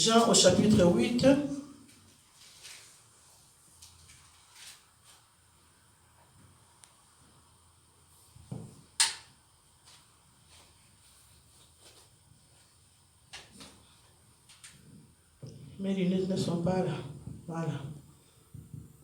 Jean au chapitre 8. Mes lunettes ne sont pas là. Voilà.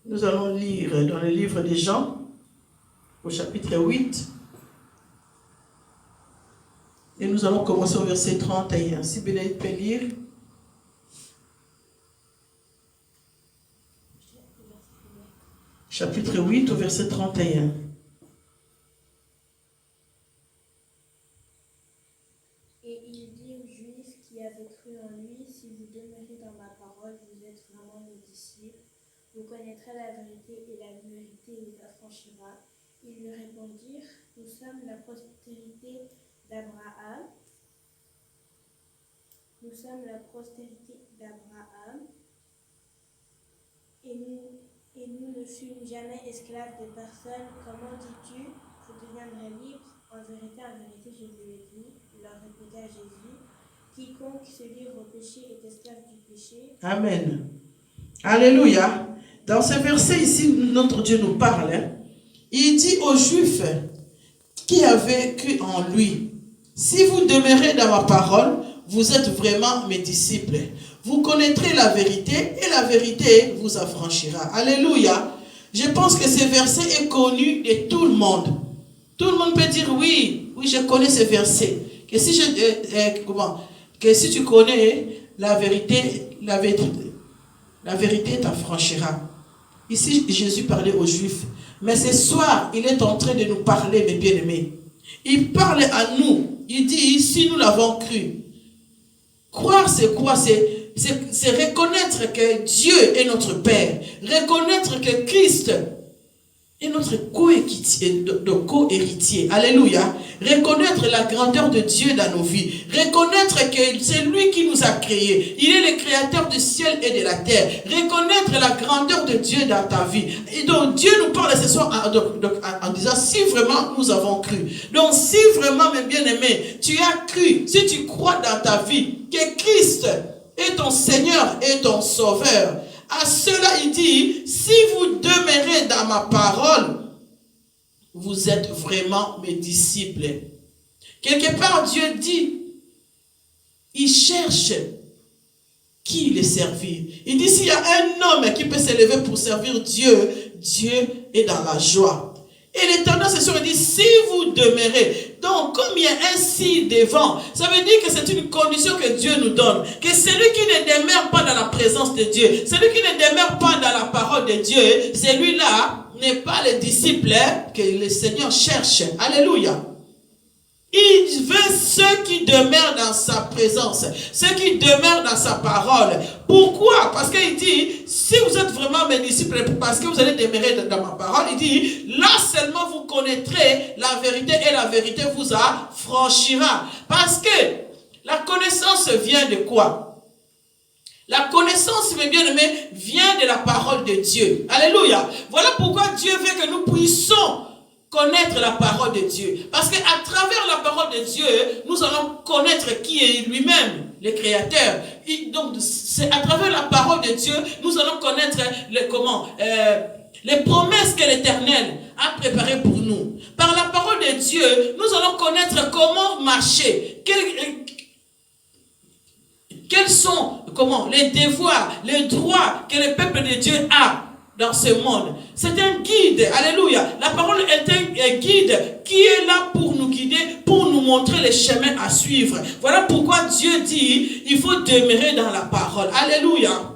Nous allons lire dans le livre de Jean, au chapitre 8. Et nous allons commencer au verset 31. Si Bénédicte peut lire. Chapitre 8, au verset 31. Et il dit aux Juifs qui avaient cru en lui, si vous demeurez dans ma parole, vous êtes vraiment mes disciples. Vous connaîtrez la vérité et la vérité vous affranchira. Ils lui répondirent, nous sommes la postérité d'Abraham. Nous sommes la postérité d'Abraham. Et nous ne fûmes jamais esclaves de personne. Comment dis-tu, vous deviendrez libres? En vérité, je vous l'ai dit, leur répéta Jésus. Quiconque se livre au péché est esclave du péché. Amen. Alléluia. Dans ce verset ici, notre Dieu nous parle. Il dit aux Juifs qui avaient cru en lui, si vous demeurez dans ma parole, vous êtes vraiment mes disciples. Vous connaîtrez la vérité et la vérité vous affranchira. Alléluia. Je pense que ce verset est connu de tout le monde. Tout le monde peut dire oui, je connais ce verset. Que si tu connais la vérité t'affranchira. Ici, Jésus parlait aux Juifs. Mais ce soir, il est en train de nous parler, mes bien-aimés. Il parle à nous. Il dit, si nous l'avons cru. Croire, c'est quoi? C'est reconnaître que Dieu est notre Père. Reconnaître que Christ est notre co-héritier. Alléluia. Reconnaître la grandeur de Dieu dans nos vies. Reconnaître que c'est lui qui nous a créés. Il est le créateur du ciel et de la terre. Reconnaître la grandeur de Dieu dans ta vie. Et donc Dieu nous parle ce soir en disant si vraiment nous avons cru. Donc si vraiment, mes bien-aimés, tu as cru, si tu crois dans ta vie que Christ est ton Seigneur et ton Sauveur, à cela il dit, si vous demeurez dans ma parole, vous êtes vraiment mes disciples. Quelque part, Dieu dit, il cherche qui le servir. Il dit, s'il y a un homme qui peut s'élever pour servir Dieu, Dieu est dans la joie. Et l'Éternel, c'est sûr, il dit, si vous demeurez. Donc, comme il y a un si devant, ça veut dire que c'est une condition que Dieu nous donne. Que celui qui ne demeure pas dans la présence de Dieu, celui qui ne demeure pas dans la parole de Dieu, celui-là n'est pas le disciple que le Seigneur cherche. Alléluia. Il veut ceux qui demeurent dans sa présence, ceux qui demeurent dans sa parole. Pourquoi? Parce qu'il dit, si vous êtes vraiment mes disciples, parce que vous allez demeurer dans ma parole, il dit, là seulement vous connaîtrez la vérité et la vérité vous affranchira. Parce que la connaissance vient de quoi? La connaissance, mes bien-aimés, vient de la parole de Dieu. Alléluia. Voilà pourquoi Dieu veut que nous puissions connaître la parole de Dieu. Parce qu'à travers la parole de Dieu, nous allons connaître qui est lui-même, le Créateur. Et donc, c'est à travers la parole de Dieu, nous allons connaître les promesses que l'Éternel a préparées pour nous. Par la parole de Dieu, nous allons connaître comment marcher, quels sont les devoirs, les droits que le peuple de Dieu a dans ce monde. C'est un guide. Alléluia. La parole est un guide qui est là pour nous guider, pour nous montrer les chemins à suivre. Voilà pourquoi Dieu dit, il faut demeurer dans la parole. Alléluia.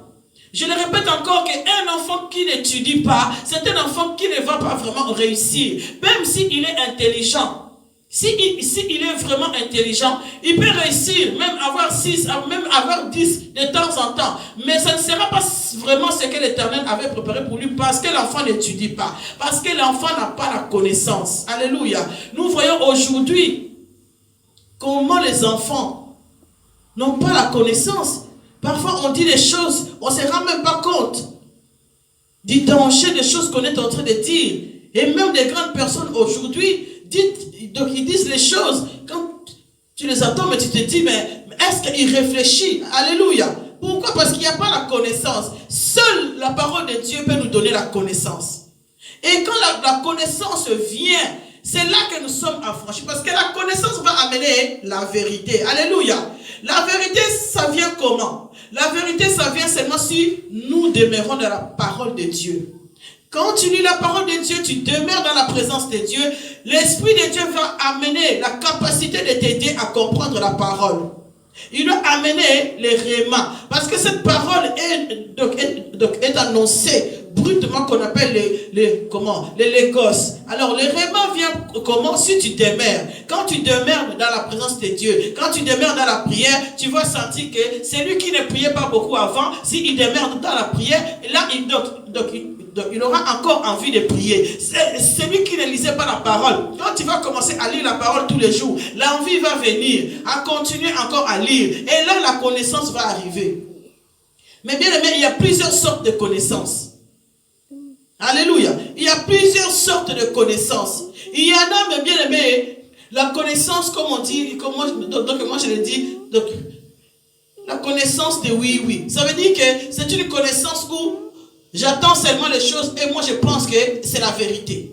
Je le répète encore qu'un enfant qui n'étudie pas, c'est un enfant qui ne va pas vraiment réussir. Même s'il est intelligent. S'il est vraiment intelligent, il peut réussir, même avoir 6, même avoir 10 de temps en temps. Mais ça ne sera pas vraiment ce que l'Éternel avait préparé pour lui parce que l'enfant n'étudie pas. Parce que l'enfant n'a pas la connaissance. Alléluia. Nous voyons aujourd'hui comment les enfants n'ont pas la connaissance. Parfois on dit des choses, on ne se rend même pas compte du danger des choses qu'on est en train de dire. Et même des grandes personnes aujourd'hui, donc ils disent les choses, quand tu les attends, mais tu te dis, mais est-ce qu'il réfléchit? Alléluia. Pourquoi? Parce qu'il n'y a pas la connaissance. Seule la parole de Dieu peut nous donner la connaissance. Et quand la connaissance vient, c'est là que nous sommes affranchis. Parce que la connaissance va amener la vérité. Alléluia. La vérité, ça vient comment? La vérité, ça vient seulement si nous demeurons dans la parole de Dieu. Quand tu lis la parole de Dieu, tu demeures dans la présence de Dieu. L'Esprit de Dieu va amener la capacité de t'aider à comprendre la parole. Il doit amener les rémas. Parce que cette parole est annoncée brutement, qu'on appelle les légos. Alors les rémas viennent comment? Si tu demeures. Quand tu demeures dans la présence de Dieu, quand tu demeures dans la prière, tu vas sentir que celui qui ne priait pas beaucoup avant, s'il demeure dans la prière, là il aura encore envie de prier. Celui qui ne lisait pas la parole, quand tu vas commencer à lire la parole tous les jours, l'envie va venir à continuer encore à lire. Et là, la connaissance va arriver. Mais bien aimé, il y a plusieurs sortes de connaissances. Alléluia. Il y a plusieurs sortes de connaissances. Il y en a, mais bien aimé, la connaissance, comme on dit, donc moi je le dis, donc, la connaissance de oui. Ça veut dire que c'est une connaissance où j'attends seulement les choses et moi je pense que c'est la vérité.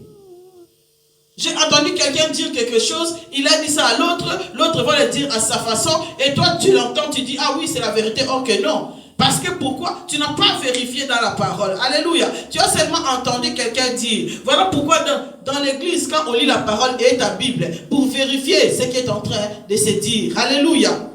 J'ai entendu quelqu'un dire quelque chose, il a dit ça à l'autre, l'autre va le dire à sa façon, et toi tu l'entends, tu dis, ah oui, c'est la vérité, or que non. Parce que pourquoi? Tu n'as pas vérifié dans la parole. Alléluia. Tu as seulement entendu quelqu'un dire. Voilà pourquoi dans l'église, quand on lit la parole et ta Bible, pour vérifier ce qui est en train de se dire. Alléluia.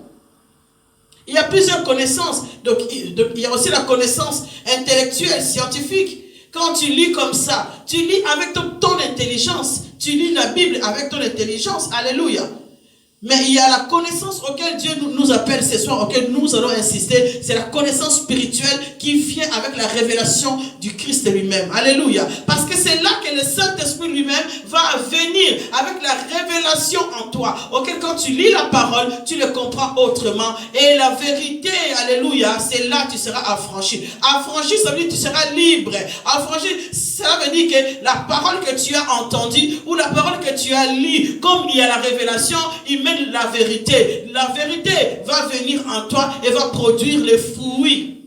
Il y a plusieurs connaissances. Donc, il y a aussi la connaissance intellectuelle, scientifique. Quand tu lis comme ça, tu lis avec ton intelligence. Tu lis la Bible avec ton intelligence. Alléluia. Mais il y a la connaissance auquel Dieu nous appelle ce soir, auquel nous allons insister. C'est la connaissance spirituelle qui vient avec la révélation du Christ lui-même. Alléluia. Parce que c'est là que le Saint-Esprit lui-même va venir avec la révélation en toi. Auquel quand tu lis la parole, tu le comprends autrement. Et la vérité, alléluia, c'est là que tu seras affranchi. Affranchi, ça veut dire que tu seras libre. Affranchi, ça veut dire que la parole que tu as entendue ou la parole que tu as lue, comme il y a la révélation, il met la vérité. La vérité va venir en toi et va produire les fruits.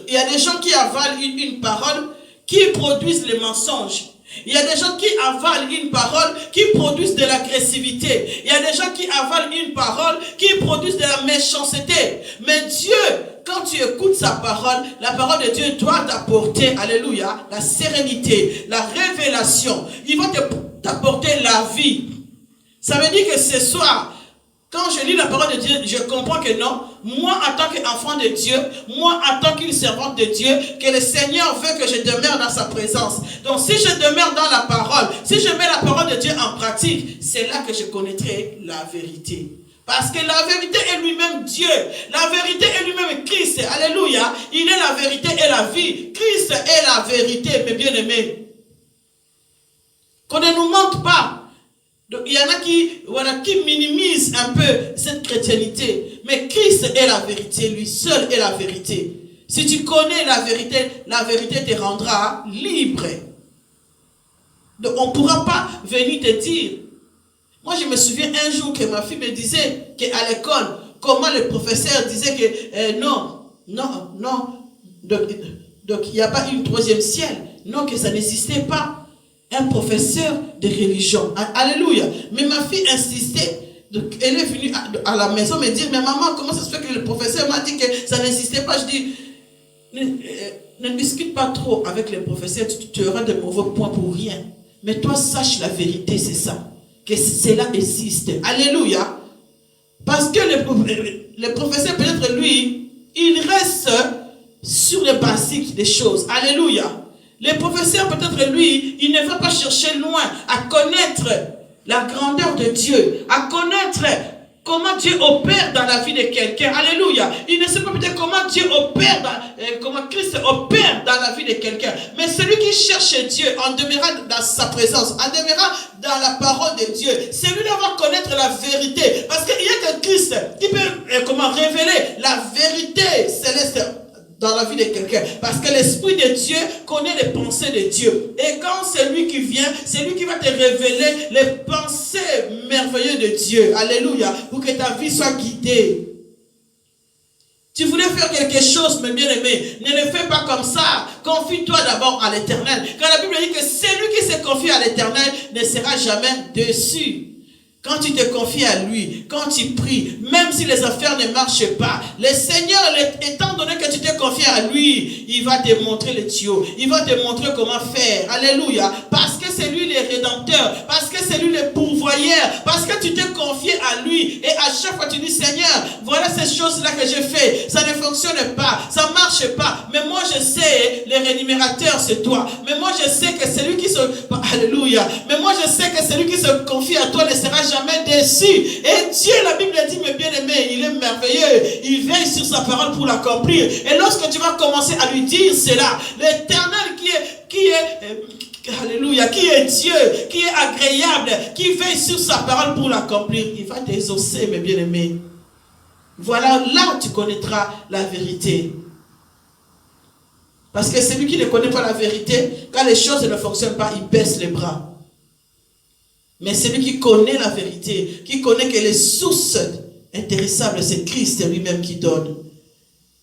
Il y a des gens qui avalent une parole qui produisent les mensonges. Il y a des gens qui avalent une parole qui produisent de l'agressivité. Il y a des gens qui avalent une parole qui produisent de la méchanceté. Mais Dieu, quand tu écoutes sa parole, la parole de Dieu doit t'apporter, alléluia, la sérénité, la révélation. Il va t'apporter la vie. Ça veut dire que ce soir, quand je lis la parole de Dieu, je comprends que non, moi en tant qu'enfant de Dieu, moi en tant qu'une servante de Dieu, que le Seigneur veut que je demeure dans sa présence. Donc si je demeure dans la parole, si je mets la parole de Dieu en pratique, c'est là que je connaîtrai la vérité. Parce que la vérité est lui-même Dieu. La vérité est lui-même Christ. Alléluia. Il est la vérité et la vie. Christ est la vérité, mes bien-aimés. Qu'on ne nous mente pas. Donc, il y en a qui minimisent un peu cette chrétienité. Mais Christ est la vérité, lui seul est la vérité. Si tu connais la vérité te rendra libre. Donc, on ne pourra pas venir te dire. Moi, je me souviens un jour que ma fille me disait qu'à l'école, comment le professeur disait que non. Donc, il n'y a pas une troisième ciel. Non, que ça n'existait pas. Un professeur de religion. Alléluia. Mais ma fille insistait. Donc, elle est venue à la maison me dire, mais maman, comment ça se fait que le professeur m'a dit que ça n'existait pas? Je dis, ne discute pas trop avec les professeurs, tu auras de mauvais points pour rien. Mais toi, sache la vérité, c'est ça. Que cela existe. Alléluia. Parce que le professeur, peut-être lui, il reste sur les basiques des choses. Alléluia. Le professeur, peut-être lui, il ne va pas chercher loin à connaître la grandeur de Dieu, à connaître comment Dieu opère dans la vie de quelqu'un. Alléluia. Il ne sait pas peut-être comment Dieu opère, comment Christ opère dans la vie de quelqu'un. Mais celui qui cherche Dieu en demeurant dans sa présence, en demeurant dans la parole de Dieu, celui-là va connaître la vérité. Parce qu'il n'y a que Christ qui peut révéler la vérité céleste dans la vie de quelqu'un. Parce que l'Esprit de Dieu connaît les pensées de Dieu. Et quand c'est lui qui vient, c'est lui qui va te révéler les pensées merveilleuses de Dieu. Alléluia. Pour que ta vie soit guidée. Tu voulais faire quelque chose, mes bien-aimés. Ne le fais pas comme ça. Confie-toi d'abord à l'Éternel. Car la Bible dit que celui qui se confie à l'Éternel ne sera jamais déçu. Quand tu te confies à lui, quand tu pries, même si les affaires ne marchent pas, le Seigneur, étant donné que tu te confies à lui, il va te montrer le tuyau, il va te montrer comment faire. Alléluia. Parce que c'est lui le rédempteur, parce que c'est lui le pourvoyeur, parce que tu t'es confié à lui et à chaque fois tu dis Seigneur, voilà ces choses-là que j'ai fait, ça ne fonctionne pas, ça ne marche pas, mais moi je sais, le rémunérateur c'est toi, mais moi je sais que celui qui se... Alléluia. Mais moi je sais que celui qui se confie à toi ne sera jamais déçu. Et Dieu, la Bible dit, mes bien-aimés, il est merveilleux. Il veille sur sa parole pour l'accomplir. Et lorsque tu vas commencer à lui dire cela, l'Éternel Alléluia, qui est Dieu, qui est agréable, qui veille sur sa parole pour l'accomplir, il va t'exaucer, mes bien-aimés. Voilà, là tu connaîtras la vérité. Parce que celui qui ne connaît pas la vérité, quand les choses ne fonctionnent pas, il baisse les bras. Mais celui qui connaît la vérité, qui connaît que les sources intéressables, c'est Christ lui-même qui donne.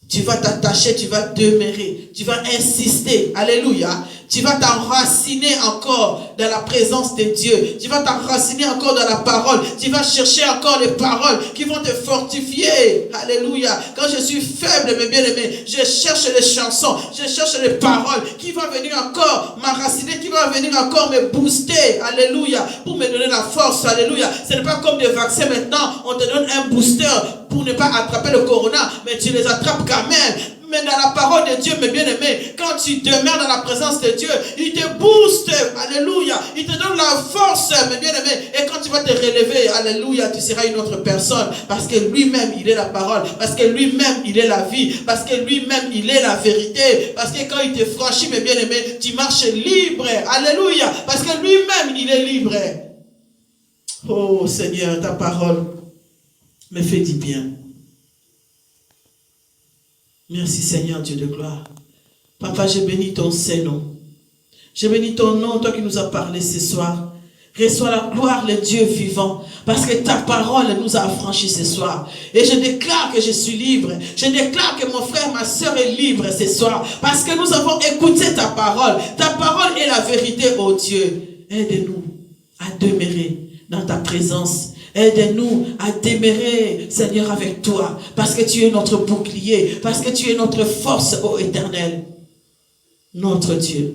Tu vas t'attacher, tu vas demeurer, tu vas insister. Alléluia. Tu vas t'enraciner encore dans la présence de Dieu. Tu vas t'enraciner encore dans la parole. Tu vas chercher encore les paroles qui vont te fortifier. Alléluia. Quand je suis faible, mes bien-aimés, je cherche les chansons, je cherche les paroles qui vont venir encore m'enraciner, qui vont venir encore me booster. Alléluia. Pour me donner la force. Alléluia. Ce n'est pas comme des vaccins maintenant. On te donne un booster pour ne pas attraper le corona, mais tu les attrapes quand même. Mais dans la parole de Dieu, mes bien-aimés, quand tu demeures dans la présence de Dieu, il te booste, alléluia, il te donne la force, mes bien-aimés, et quand tu vas te relever, alléluia, tu seras une autre personne, parce que lui-même, il est la parole, parce que lui-même, il est la vie, parce que lui-même, il est la vérité, parce que quand il te franchit, mes bien-aimés, tu marches libre, alléluia, parce que lui-même, il est libre. Oh Seigneur, ta parole me fait du bien. Merci Seigneur Dieu de gloire. Papa, je bénis ton Saint-Nom. Je bénis ton nom, toi qui nous as parlé ce soir. Reçois la gloire, le Dieu vivant, parce que ta parole nous a affranchis ce soir. Et je déclare que je suis libre. Je déclare que mon frère, ma soeur est libre ce soir, parce que nous avons écouté ta parole. Ta parole est la vérité, oh Dieu. Aide-nous à demeurer dans ta présence. Aide-nous à demeurer, Seigneur, avec toi, parce que tu es notre bouclier, parce que tu es notre force, ô Éternel, notre Dieu.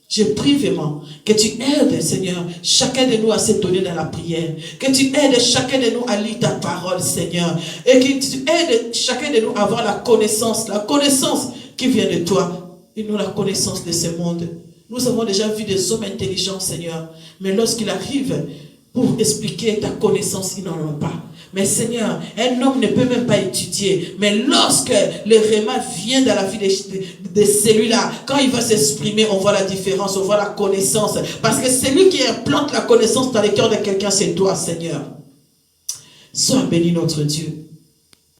Je prie vraiment que tu aides, Seigneur, chacun de nous à se donner dans la prière, que tu aides chacun de nous à lire ta parole, Seigneur, et que tu aides chacun de nous à avoir la connaissance qui vient de toi, et non la connaissance de ce monde. Nous avons déjà vu des hommes intelligents, Seigneur, mais lorsqu'il arrive pour expliquer ta connaissance, ils n'en ont pas. Mais Seigneur, un homme ne peut même pas étudier. Mais lorsque le réma vient dans la vie de celui-là, quand il va s'exprimer, on voit la différence, on voit la connaissance. Parce que celui qui implante la connaissance dans le cœur de quelqu'un, c'est toi, Seigneur. Sois béni notre Dieu.